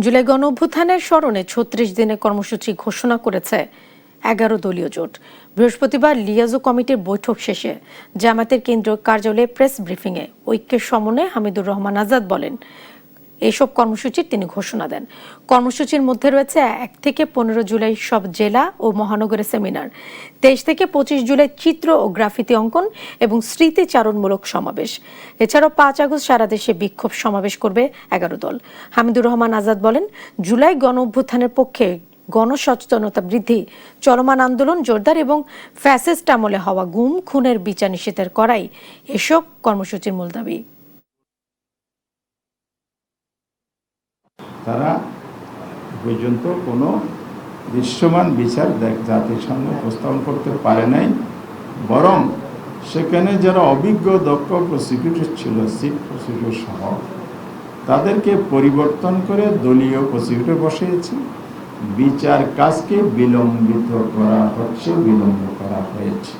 জুলাই গণঅভ্যুত্থানের স্মরণে ৩৬ দিনের কর্মসূচি ঘোষণা করেছে ১১ দলীয় জোট। বৃহস্পতিবার লিয়াজো কমিটির বৈঠক শেষে জামায়াতের কেন্দ্রীয় কার্যালয়ে প্রেস ব্রিফিংয়ে ঐক্যের সমন্বয়ে হামিদুর রহমান আজাদ বলেন, এসব কর্মসূচির তিনি ঘোষণা দেন। কর্মসূচির মধ্যে রয়েছে ১ থেকে ১৫ জুলাই সব জেলা ও মহানগরে সেমিনার, ২৩ থেকে ২৫ জুলাই চিত্র ও গ্রাফিতি অঙ্কন এবং স্মৃতিচারণমূলক সমাবেশ। এছাড়াও ৫ আগস্ট সারা দেশে বিক্ষোভ সমাবেশ করবে ১১ দল। হামিদুর রহমান আজাদ বলেন, জুলাই গণঅভ্যুত্থানের পক্ষে গণসচেতনতা বৃদ্ধি, চলমান আন্দোলন জোরদার এবং ফ্যাসিস্ট আমলে হওয়া গুম খুনের বিচার নিশ্চিতের করাই এসব কর্মসূচির মূল দাবি। তারা পর্যন্ত কোনো দৃশ্যমান বিচার জাতির সামনে উপস্থাপন করতে পারে নাই, বরং সেখানে যারা অভিজ্ঞ দক্ষ প্রসিকিউটর ছিল, চিফ প্রসিকিউটর সহ, তাদেরকে পরিবর্তন করে দলীয় প্রসিকিউটর বসিয়েছে। বিচার কাজকে বিলম্ব করা হয়েছে।